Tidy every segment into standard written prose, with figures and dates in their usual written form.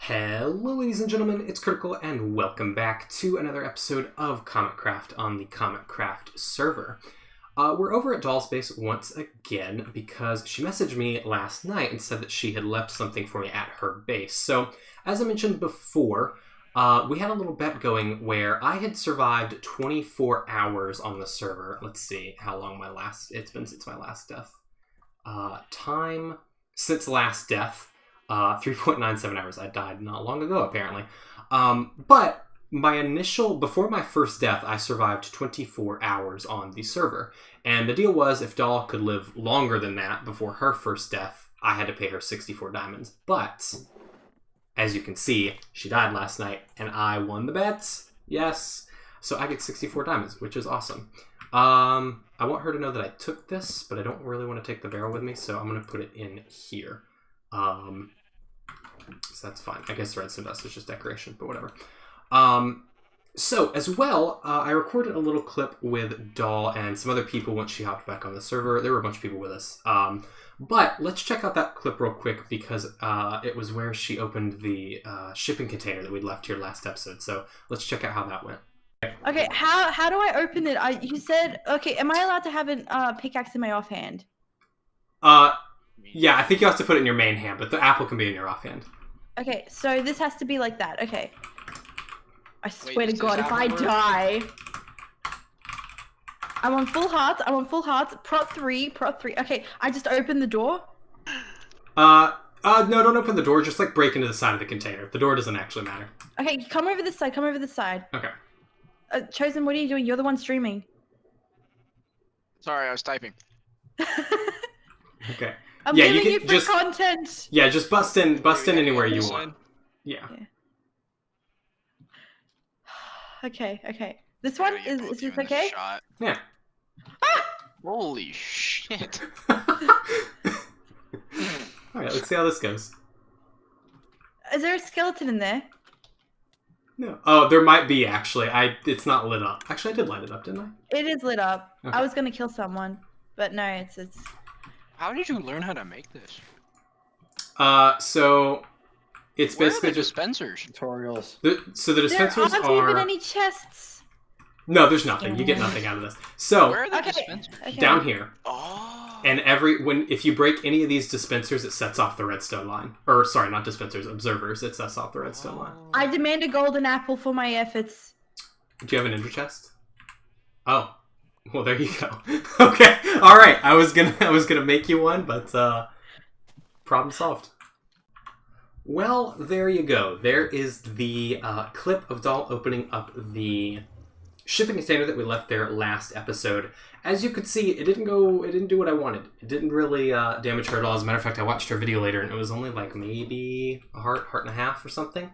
Hello ladies and gentlemen, it's Critical and welcome back to another episode of ComicCraft on the ComicCraft server. We're over at Doll's Base once again because she messaged me last night and said that she had left something for me at her base. So, as I mentioned before, we had a little bet going where I had survived 24 hours on the server. Let's see how long it's been since my last death. Time since last death. 3.97 hours. I died not long ago, apparently. But before my first death, I survived 24 hours on the server. And the deal was, if Doll could live longer than that before her first death, I had to pay her 64 diamonds. But, as you can see, she died last night, and I won the bets. Yes. So I get 64 diamonds, which is awesome. I want her to know that I took this, but I don't really want to take the barrel with me, so I'm going to put it in here. So that's fine. I guess the redstone dust is just decoration, but whatever. So, as well, I recorded a little clip with Doll and some other people once she hopped back on the server. There were a bunch of people with us. But let's check out that clip real quick because it was where she opened the shipping container that we'd left here last episode. So, let's check out how that went. Okay, how do I open it? You said, okay, am I allowed to have a pickaxe in my offhand? Yeah, I think you have to put it in your main hand, but the apple can be in your offhand. Okay, so this has to be like that. Okay. I swear to God, if I die... I'm on full hearts. Prot 3. Okay, I just opened the door. No, don't open the door. Just, break into the side of the container. The door doesn't actually matter. Okay, come over this side. Okay. Chosen, what are you doing? You're the one streaming. Sorry, I was typing. Okay. I'm giving you free content. Yeah, just bust in anywhere you want. Yeah. Okay. This one is this okay? Yeah. Ah! Holy shit. Alright, let's see how this goes. Is there a skeleton in there? No. Oh, there might be actually. It's not lit up. Actually, I did light it up, didn't I? It is lit up. Okay. I was gonna kill someone, but no, it's How did you learn how to make this? So it's Where basically are the just dispensers. Tutorials. So the dispensers there aren't even any chests. No, there's nothing. You get nothing out of this. So where are the dispensers? Okay. Down here. Oh. And if you break any of these dispensers, it sets off the redstone line. Or sorry, not dispensers, observers. It sets off the redstone line. I demand a golden apple for my efforts. Do you have an ender chest? Oh. Well, there you go. Okay. All right. I was gonna make you one, but problem solved. Well, there you go. There is the clip of Doll opening up the shipping container that we left there last episode. As you could see, it didn't do what I wanted. It didn't really damage her at all. As a matter of fact, I watched her video later, and it was only maybe a heart and a half or something.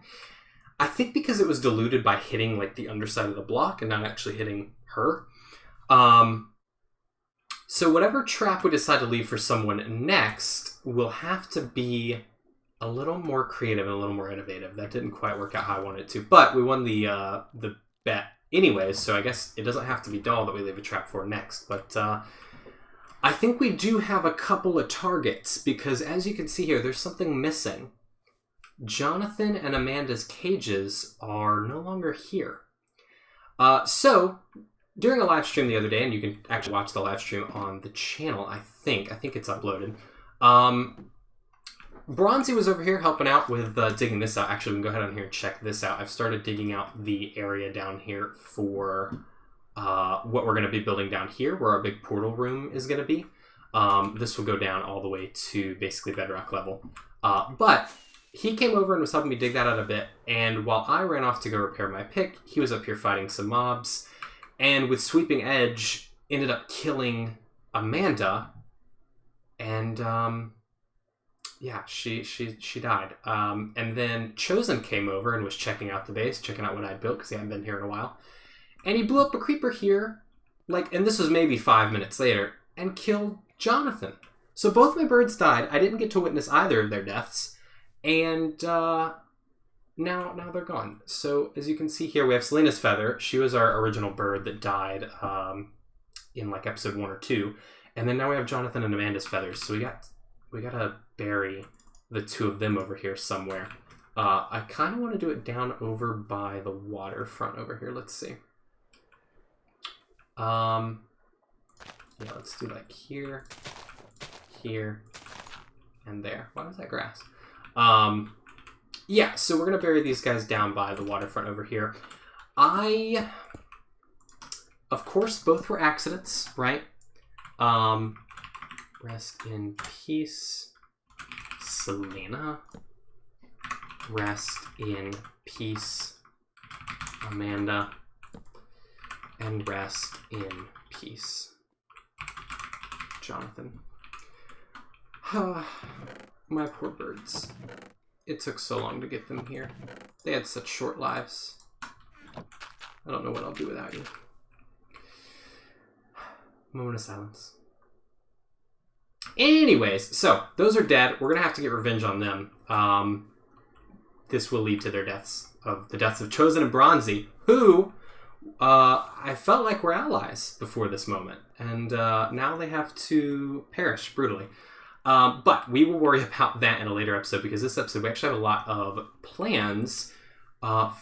I think because it was diluted by hitting the underside of the block and not actually hitting her. So whatever trap we decide to leave for someone next will have to be a little more creative and a little more innovative. That didn't quite work out how I wanted it to, but we won the bet anyways, so I guess it doesn't have to be Doll that we leave a trap for next, but I think we do have a couple of targets, because as you can see here, there's something missing. Jonathan and Amanda's cages are no longer here. So during a live stream the other day, and you can actually watch the live stream on the channel, I think it's uploaded. Brawnzy was over here helping out with digging this out. Actually, we can go ahead on here and check this out. I've started digging out the area down here for what we're going to be building down here, where our big portal room is going to be. This will go down all the way to basically bedrock level. But he came over and was helping me dig that out a bit, and while I ran off to go repair my pick, he was up here fighting some mobs. And with Sweeping Edge, ended up killing Amanda, and yeah, she died. And then Chosen came over and was checking out the base, checking out what I'd built because he hadn't been here in a while, and he blew up a creeper here, and this was maybe 5 minutes later, and killed Jonathan. So both my birds died. I didn't get to witness either of their deaths, and Now they're gone. So as you can see here, we have Selena's feather. She was our original bird that died in episode 1 or 2, and then now we have Jonathan and Amanda's feathers. So we gotta bury the two of them over here somewhere. I kind of want to do it down over by the waterfront over here. Let's see. Yeah, let's do like here, here, and there. Why was that grass? Yeah, so we're going to bury these guys down by the waterfront over here. Of course, both were accidents, right? Rest in peace, Selena. Rest in peace, Amanda. And rest in peace, Jonathan. My poor birds. It took so long to get them here. They had such short lives. I don't know what I'll do without you. Moment of silence. Anyways, so those are dead. We're gonna have to get revenge on them. This will lead to their deaths, the deaths of Chosen and Brawnzy, who I felt like were allies before this moment, and now they have to perish brutally. But we will worry about that in a later episode, because this episode we actually have a lot of plans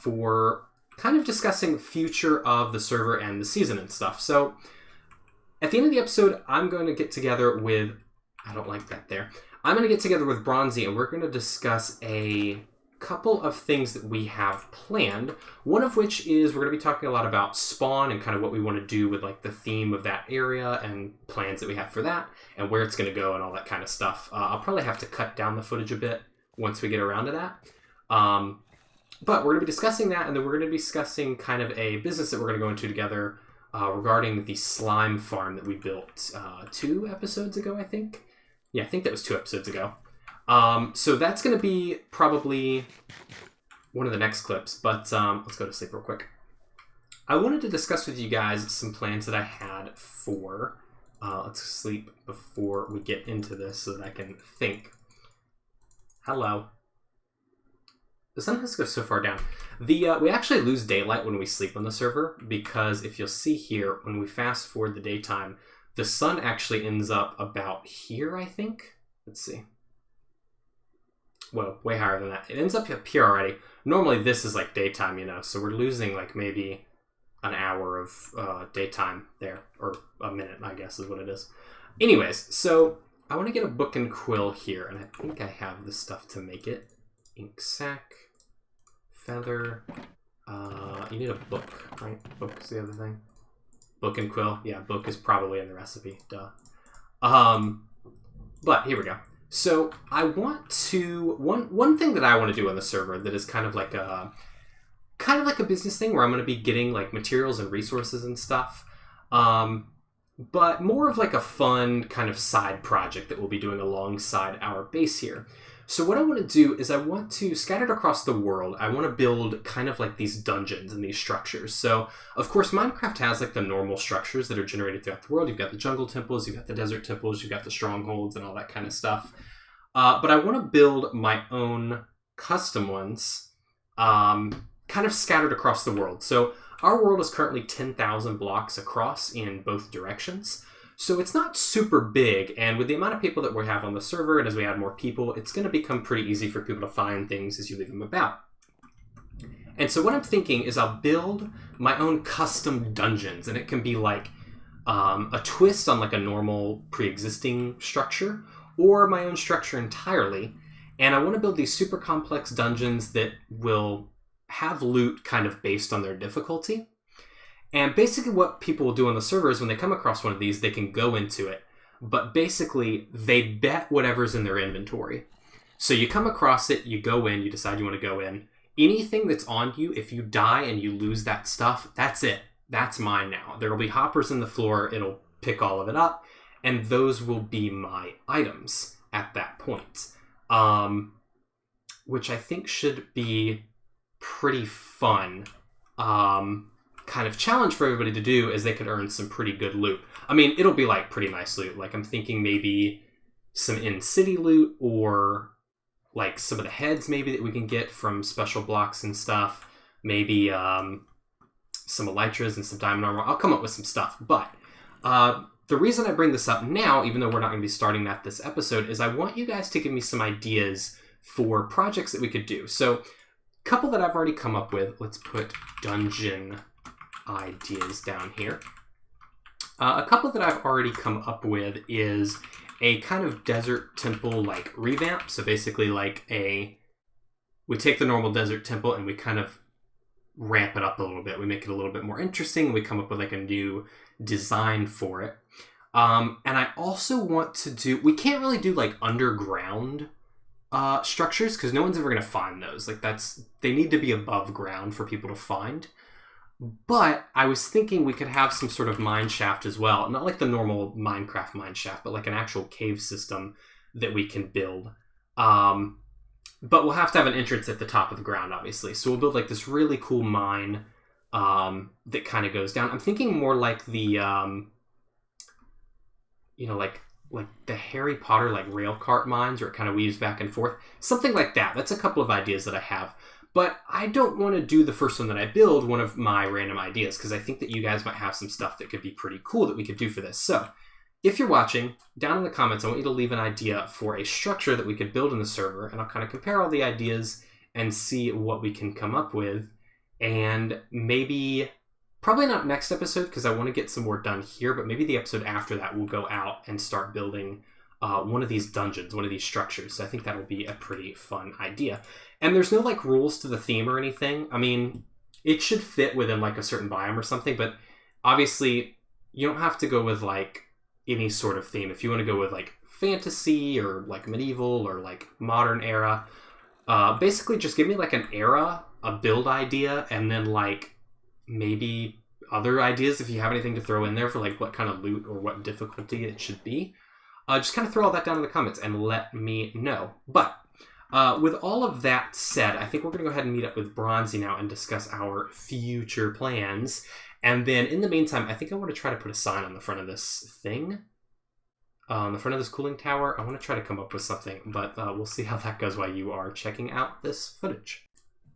for kind of discussing the future of the server and the season and stuff. So at the end of the episode, I'm going to get together with... I don't like that there. I'm going to get together with Brawnzy, and we're going to discuss a couple of things that we have planned. One of which is we're going to be talking a lot about spawn and kind of what we want to do with like the theme of that area and plans that we have for that and where it's going to go and all that kind of stuff. I'll probably have to cut down the footage a bit once we get around to that. But we're going to be discussing that, and then we're going to be discussing kind of a business that we're going to go into together regarding the slime farm that we built 2 episodes ago, I think. Yeah, I think that was 2 episodes ago. So that's going to be probably one of the next clips, but let's go to sleep real quick. I wanted to discuss with you guys some plans that I had for, let's sleep before we get into this so that I can think. Hello. The sun has to go so far down. We actually lose daylight when we sleep on the server, because if you'll see here, when we fast forward the daytime, the sun actually ends up about here, I think. Let's see. Well, way higher than that. It ends up here already. Normally this is like daytime, you know, so we're losing like maybe an hour of daytime there, or a minute, I guess is what it is. Anyways, so I want to get a book and quill here, and I think I have the stuff to make it. Ink sac, feather, you need a book, right? Book is the other thing. Book and quill, yeah, book is probably in the recipe, duh. But here we go. So I want to, one thing that I want to do on the server that is kind of like a business thing where I'm going to be getting like materials and resources and stuff, but more of like a fun kind of side project that we'll be doing alongside our base here. So what I want to do is I want to, scattered across the world, I want to build kind of like these dungeons and these structures. So, of course, Minecraft has like the normal structures that are generated throughout the world. You've got the jungle temples, you've got the desert temples, you've got the strongholds and all that kind of stuff. But I want to build my own custom ones, kind of scattered across the world. So our world is currently 10,000 blocks across in both directions. So it's not super big, and with the amount of people that we have on the server, and as we add more people, it's going to become pretty easy for people to find things as you leave them about. And so what I'm thinking is I'll build my own custom dungeons, and it can be like a twist on like a normal pre-existing structure, or my own structure entirely. And I want to build these super complex dungeons that will have loot kind of based on their difficulty. And basically what people will do on the server is when they come across one of these, they can go into it. But basically, they bet whatever's in their inventory. So you come across it, you go in, you decide you want to go in. Anything that's on you, if you die and you lose that stuff, that's it. That's mine now. There will be hoppers in the floor, it'll pick all of it up, and those will be my items at that point. Which I think should be pretty fun. Kind of challenge for everybody to do, is they could earn some pretty good loot. I mean, it'll be like pretty nice loot. Like I'm thinking maybe some in-city loot, or like some of the heads maybe that we can get from special blocks and stuff. Maybe some elytras and some diamond armor. I'll come up with some stuff. But the reason I bring this up now, even though we're not going to be starting that this episode, is I want you guys to give me some ideas for projects that we could do. So a couple that I've already come up with. Let's put dungeon ideas down here. A couple that I've already come up with is a kind of desert temple like revamp. So basically like we take the normal desert temple and we kind of ramp it up a little bit. We make it a little bit more interesting. And we come up with like a new design for it. And I also want to do, we can't really do like underground structures because no one's ever going to find those. Like they need to be above ground for people to find. But I was thinking we could have some sort of mine shaft as well. Not like the normal Minecraft mine shaft, but like an actual cave system that we can build. But we'll have to have an entrance at the top of the ground, obviously. So we'll build like this really cool mine that kind of goes down. I'm thinking more like the, like the Harry Potter like rail cart mines where it kind of weaves back and forth. Something like that. That's a couple of ideas that I have. But I don't want to do the first one that I build, one of my random ideas, because I think that you guys might have some stuff that could be pretty cool that we could do for this. So if you're watching, down in the comments, I want you to leave an idea for a structure that we could build in the server, and I'll kind of compare all the ideas and see what we can come up with. And maybe, probably not next episode, because I want to get some more done here, but maybe the episode after that we'll go out and start building one of these dungeons, one of these structures. So I think that'll be a pretty fun idea. And there's no like rules to the theme or anything. I mean, it should fit within like a certain biome or something, but obviously you don't have to go with like any sort of theme. If you want to go with like fantasy or like medieval or like modern era, basically just give me like an era, a build idea, and then like maybe other ideas if you have anything to throw in there for like what kind of loot or what difficulty it should be. Just kind of throw all that down in the comments and let me know. But with all of that said, I think we're going to go ahead and meet up with Brawnzy now and discuss our future plans. And then in the meantime, I think I want to try to put a sign on the front of this thing. On the front of this cooling tower. I want to try to come up with something, but we'll see how that goes while you are checking out this footage.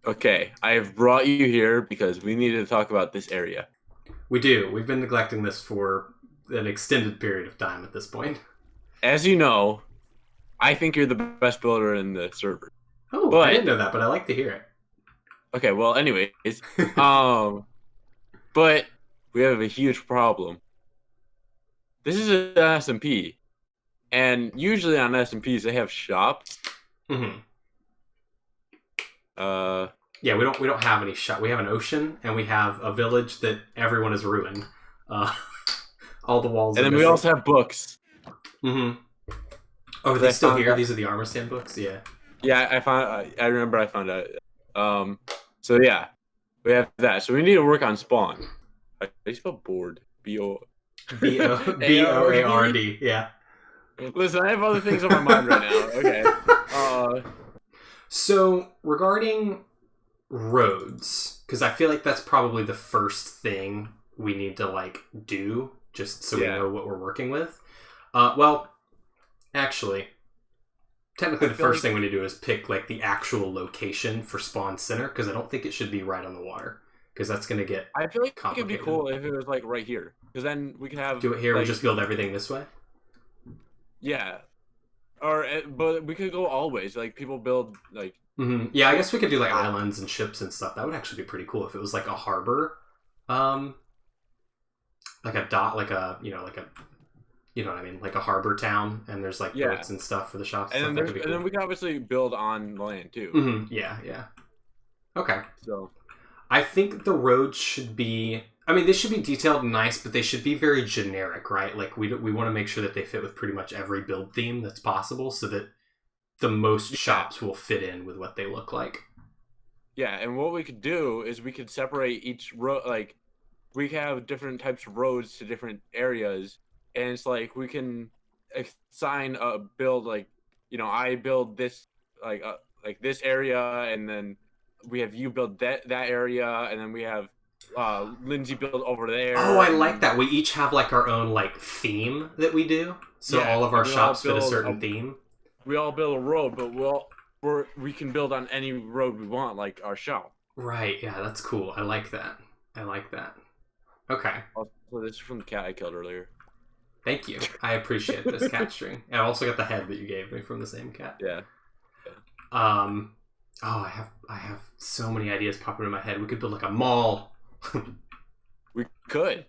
Okay, I have brought you here because we need to talk about this area. We do. We've been neglecting this for an extended period of time at this point. As you know, I think you're the best builder in the server. Oh, but, I didn't know that, but I like to hear it. Okay, well, anyways, but we have a huge problem. This is an SMP, and usually on SMPs they have shops. Mm-hmm. Yeah, we don't have any shop. We have an ocean, and we have a village that everyone has ruined. All the walls. And then we also have books. Mm-hmm. Oh, are they still here? These are the armor stand books? Yeah. Yeah, I remember I found out. So yeah, we have that. So we need to work on spawn. How do you spell board? B-O-A-R-D. Yeah. Listen, I have other things on my mind right now. Okay. So regarding roads, because I feel like that's probably the first thing we need to like do, just so we know what we're working with. Well, actually, technically the first thing we need to do is pick like the actual location for spawn center, because I don't think it should be right on the water, because that's going to get I feel like it could be cool if it was like right here, because then we could have do it here. Like, we just build everything this way. Yeah, but we could go all ways. Like people build like. Mm-hmm. Yeah, I guess we could do like islands and ships and stuff. That would actually be pretty cool if it was like a harbor, like a dot, like a you know what I mean, like a harbor town, and there's like boats and stuff for the shops. And then and then we can obviously build on land too. Mm-hmm. Yeah. Okay. So, I think the roads should be. I mean, they should be detailed and nice, but they should be very generic, right? Like we want to make sure that they fit with pretty much every build theme that's possible, so that the most shops will fit in with what they look like. Yeah, and what we could do is we could separate each road. Like we have different types of roads to different areas, and it's like we can assign a build. Like I build this like this area, and then we have you build that area, and then we have Lindsay build over there. Oh, I like that. We each have like our own like theme that we do, so all of our shops fit a certain theme. We all build a road, but we can build on any road we want, like our shop. Right. Yeah, that's cool. I like that. Okay. So this is from the cat I killed earlier. Thank you. I appreciate this cat string. I also got the head that you gave me from the same cat. Yeah. Oh, I have so many ideas popping in my head. We could build like a mall. We could,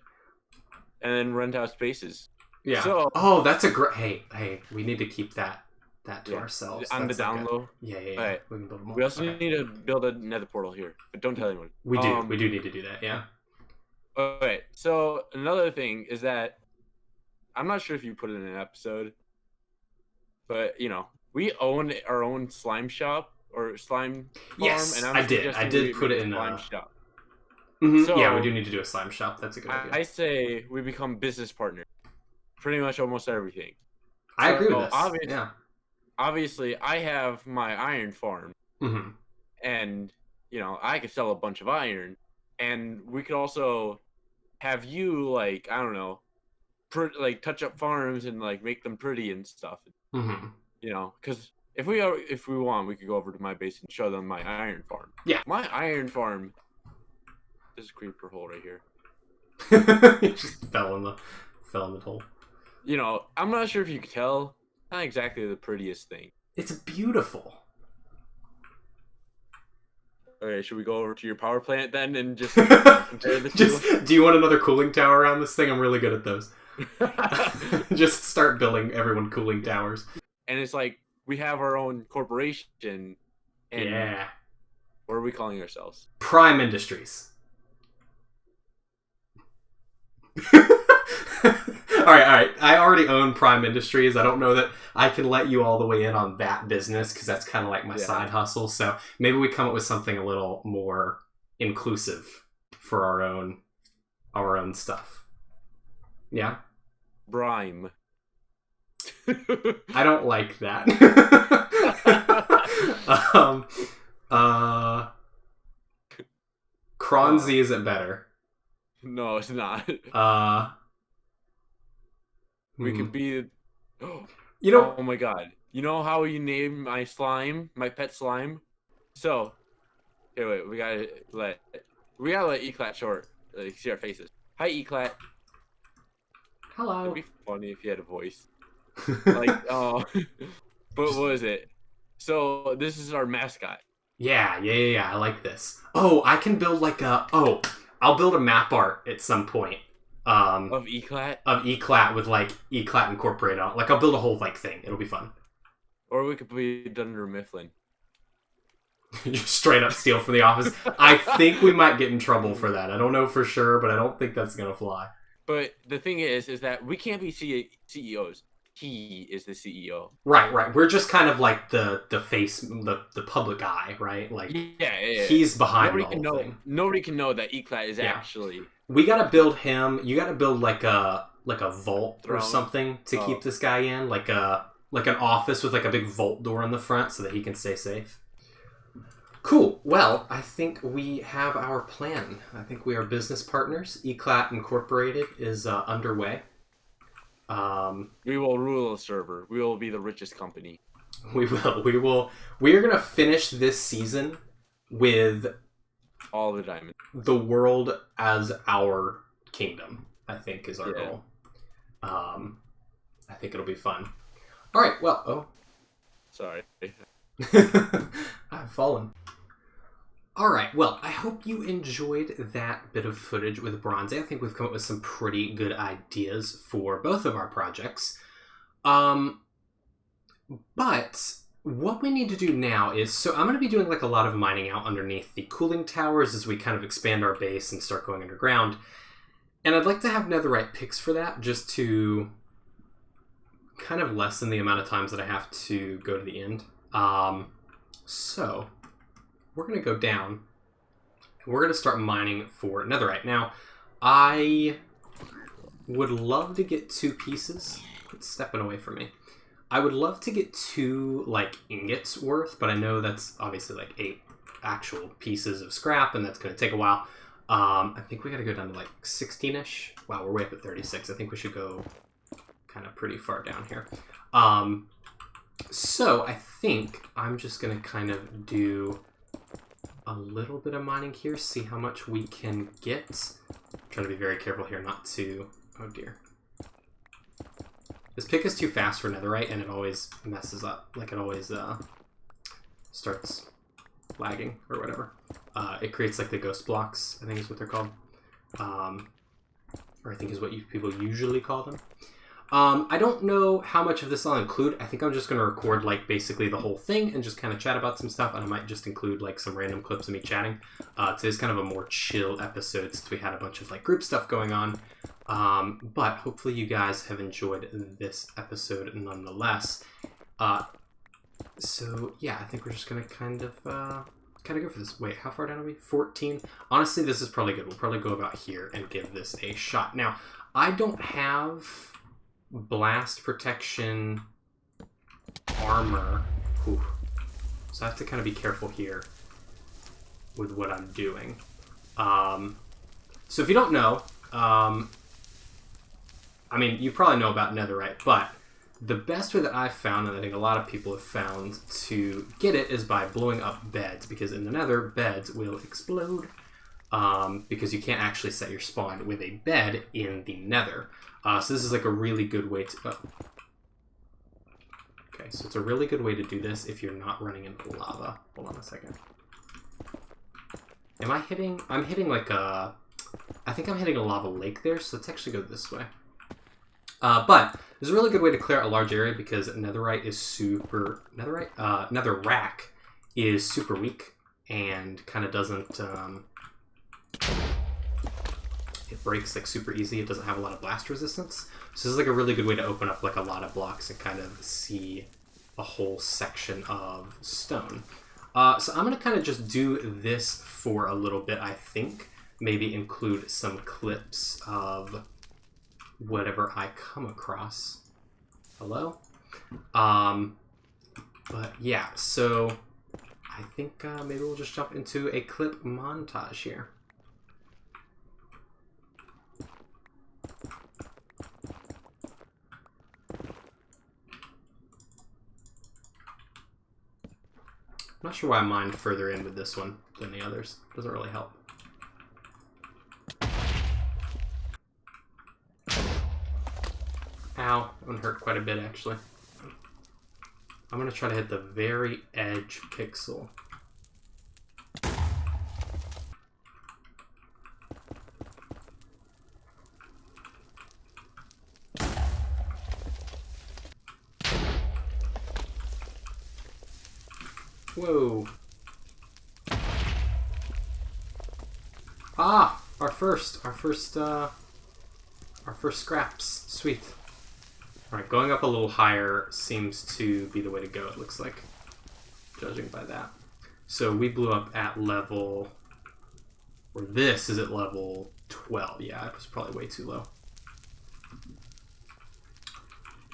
and then rent out spaces. Yeah. So, oh, that's a great. Hey, we need to keep that to ourselves. on That's the like down low. Yeah. Alright. We can build a mall. We also Okay. need to build a nether portal here, but don't tell anyone. We do need to do that. Yeah. Okay, so another thing is that I'm not sure if you put it in an episode, but you know, we own our own slime shop or slime farm, Yes, and I did. I did put it in slime shop. So, yeah, we So- do need to do a slime shop. That's a good idea. I say we become business partners, pretty much almost everything. I agree with So, this. Yeah. Obviously, I have my iron farm, Mm-hmm. and you know, I could sell a bunch of iron, and we could also have you like, I don't know, like touch up farms and like make them pretty and stuff. Mm-hmm. You know, because if we want, we could go over to my base and show them my iron farm. Yeah. My iron farm. There's a creeper hole right here. It just fell in the hole. You know, I'm not sure if you could tell. Not exactly the prettiest thing. It's beautiful. Okay, should we go over to your power plant then and just compare the two? Do you want another cooling tower around this thing? I'm really good at those. Just start building everyone cooling towers. And it's like we have our own corporation. And Yeah. what are we calling ourselves? Prime Industries. All right. I already own Prime Industries. I don't know that I can let you all the way in on that business because that's kind of like my side hustle. So maybe we come up with something a little more inclusive for our own stuff. Yeah. Brime. I don't like that. Cronzy isn't better. No, it's not. We could be. You know. Oh my god! You know how you name my slime, my pet slime? So, here, wait. We gotta let Eclat short. See our faces. Hi, Eclat. Hello. It'd be funny if you had a voice. Like, oh. But what was it? So this is our mascot. Yeah. I like this. Oh, I can build like I'll build a map art at some point. Of Eclat? Of Eclat with like Eclat incorporated on. Like I'll build a whole like thing. It'll be fun. Or we could be Dunder Mifflin. Just straight up steal from the office. I think we might get in trouble for that. I don't know for sure, but I don't think that's gonna fly. But the thing is that we can't be CEOs. He is the CEO. Right. We're just kind of like the face, the public eye, right? Like he's behind the whole thing. Nobody can know that Eclat is actually. We gotta build him. You gotta build like a vault or something to keep this guy in, like an office with like a big vault door in the front so that he can stay safe. Cool. Well, I think we have our plan. I think we are business partners. Eclat Incorporated is underway. We will rule the server. We will be the richest company. We will. We are gonna finish this season with all the diamonds. The world as our kingdom, I think, is our goal. I think it'll be fun. All right. Well, sorry. I've fallen. All right. Well, I hope you enjoyed that bit of footage with Brawnzy. I think we've come up with some pretty good ideas for both of our projects. But what we need to do now is, so I'm going to be doing like a lot of mining out underneath the cooling towers as we kind of expand our base and start going underground. And I'd like to have netherite picks for that, just to kind of lessen the amount of times that I have to go to the end. So we're going to go down and we're going to start mining for netherite. Now, I would love to get 2 pieces. It's stepping away from me. I would love to get 2 like ingots worth, but I know that's obviously like 8 actual pieces of scrap, and that's going to take a while. I think we got to go down to like 16-ish. Wow, we're way up at 36. I think we should go kind of pretty far down here. So I think I'm just going to kind of do a little bit of mining here, see how much we can get. I'm trying to be very careful here not to... Oh dear. This pick is too fast for netherite, and it always messes up. Like, it always starts lagging or whatever. It creates like the ghost blocks, I think is what they're called. Or I think is what people usually call them. I don't know how much of this I'll include. I think I'm just going to record like basically the whole thing and just kind of chat about some stuff, and I might just include like some random clips of me chatting. Today's kind of a more chill episode since we had a bunch of like group stuff going on. But hopefully you guys have enjoyed this episode nonetheless. So yeah, I think we're just going to kind of go for this. Wait, how far down are we? 14? Honestly, this is probably good. We'll probably go about here and give this a shot. Now, I don't have blast protection armor. Ooh. So I have to kind of be careful here with what I'm doing. So if you don't know, I mean, you probably know about netherite, but the best way that I've found, and I think a lot of people have found, to get it is by blowing up beds, because in the nether, beds will explode, because you can't actually set your spawn with a bed in the nether. So this is like a really good way to... Oh. Okay, so it's a really good way to do this if you're not running into lava. Hold on a second. Am I hitting... I'm hitting like a... I think I'm hitting a lava lake there, so let's actually go this way. But there's a really good way to clear out a large area because netherite is super... netherrack is super weak and kind of doesn't... it breaks like super easy. It doesn't have a lot of blast resistance. So this is like a really good way to open up like a lot of blocks and kind of see a whole section of stone. So I'm going to kind of just do this for a little bit, I think. Maybe include some clips of whatever I come across. Hello? But yeah, so I think maybe we'll just jump into a clip montage here. I'm not sure why I mined further in with this one than the others. Doesn't really help. Ow, that one hurt quite a bit actually. I'm gonna try to hit the very edge pixel. Whoa. Ah, our first scraps. Sweet. Alright, going up a little higher seems to be the way to go, it looks like, judging by that. So we blew up at level, or this is at level 12. Yeah, it was probably way too low.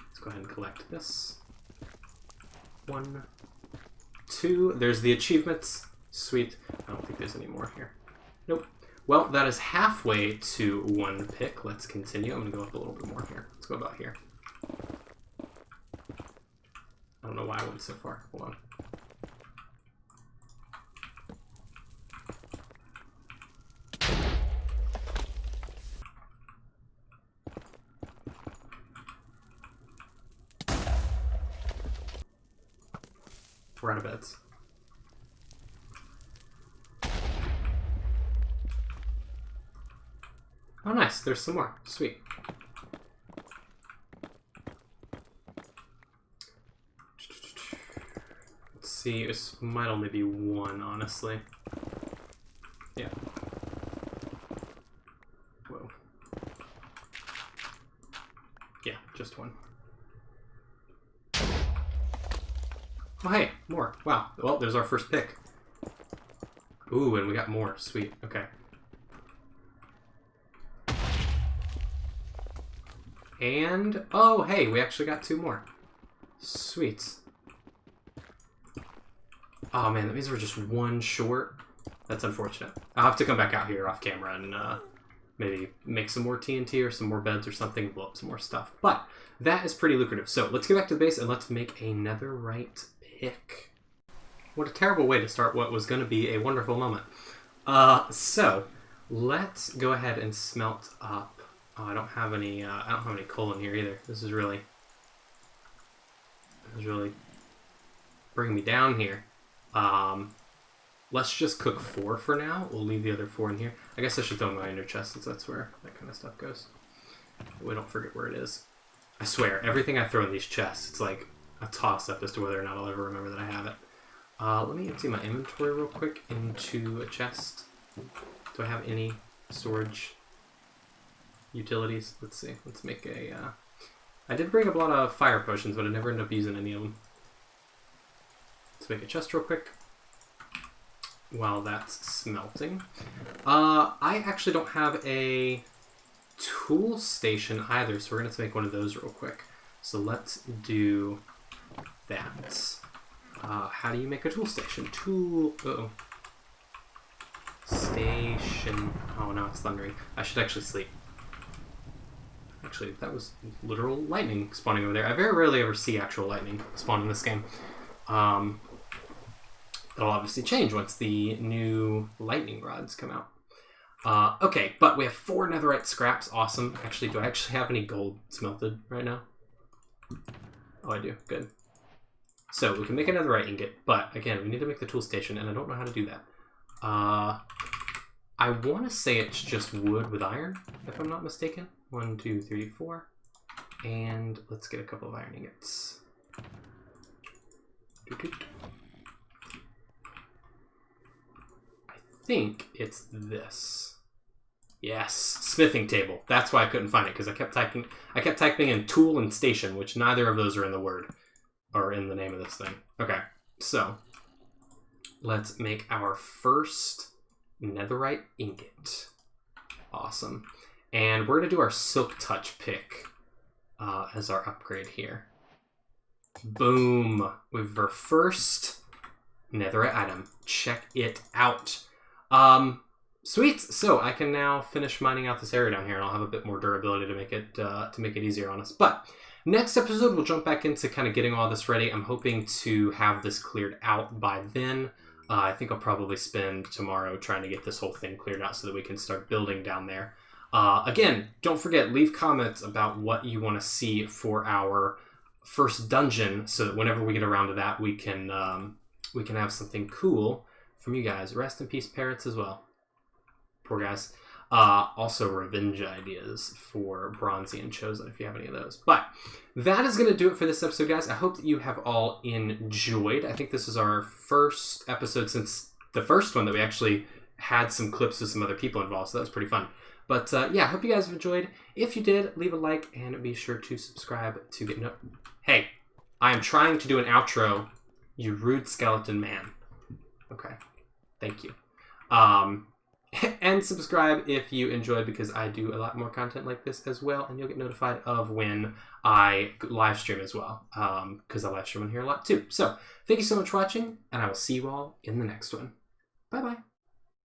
Let's go ahead and collect this. 1, 2. There's the achievements. Sweet. I don't think there's any more here. Nope. Well, that is halfway to 1 pick. Let's continue. I'm going to go up a little bit more here. Let's go about here. I don't know why I went so far. Hold on. We're out of beds. Oh, nice. There's some more. Sweet. Let's see. This might only be 1, honestly. Yeah. Whoa. Yeah, just 1. Oh, hey, more. Wow. Well, there's our first pick. Ooh, and we got more. Sweet. Okay. And, oh, hey, we actually got 2 more. Sweet. Oh, man, that means we're just 1 short. That's unfortunate. I'll have to come back out here off camera and maybe make some more TNT or some more beds or something, blow up some more stuff. But that is pretty lucrative. So let's get back to the base and let's make a netherite pick. What a terrible way to start what was going to be a wonderful moment. So let's go ahead and smelt up. Oh, I don't have any coal in here either. This is really bringing me down here. Let's just cook 4 for now. We'll leave the other 4 in here. I guess I should throw my ender chest since that's where that kind of stuff goes. We don't forget where it is. I swear, everything I throw in these chests, it's like a toss-up as to whether or not I'll ever remember that I have it. Let me empty my inventory real quick into a chest. Do I have any storage utilities? Let's see. Let's make a... I did bring up a lot of fire potions, but I never ended up using any of them. Let's make a chest real quick while that's smelting. I actually don't have a tool station either, so we're going to make one of those real quick. So let's do that. How do you make a tool station? Station. Oh, now it's thundering. I should actually sleep. Actually, that was literal lightning spawning over there. I very rarely ever see actual lightning spawn in this game. That'll obviously change once the new lightning rods come out. Okay, but we have 4 netherite scraps. Awesome. Actually, do I actually have any gold smelted right now? Oh, I do. Good. So we can make a netherite ingot, but again, we need to make the tool station, and I don't know how to do that. I want to say it's just wood with iron, if I'm not mistaken. 1, 2, 3, 4. And let's get a couple of iron ingots. I think it's this. Yes, smithing table. That's why I couldn't find it, because I kept typing in tool and station, which neither of those are in the word or in the name of this thing. Okay, so let's make our first netherite ingot. Awesome. And we're going to do our silk touch pick as our upgrade here. Boom. We have our first netherite item. Check it out. Sweet. So I can now finish mining out this area down here, and I'll have a bit more durability to make it easier on us. But next episode, we'll jump back into kind of getting all this ready. I'm hoping to have this cleared out by then. I think I'll probably spend tomorrow trying to get this whole thing cleared out so that we can start building down there. Again, don't forget, leave comments about what you want to see for our first dungeon, so that whenever we get around to that, we can have something cool from you guys. Rest in peace, parrots, as well. Poor guys. Also, revenge ideas for Brawnzy and Chosen, if you have any of those. But that is going to do it for this episode, guys. I hope that you have all enjoyed. I think this is our first episode since the first one that we actually had some clips with some other people involved, so that was pretty fun. But yeah, I hope you guys have enjoyed. If you did, leave a like and be sure to subscribe to get Hey, I am trying to do an outro, you rude skeleton man. Okay, thank you. And subscribe if you enjoyed, because I do a lot more content like this as well, and you'll get notified of when I live stream as well, because I live stream on here a lot too. So, thank you so much for watching, and I will see you all in the next one. Bye-bye.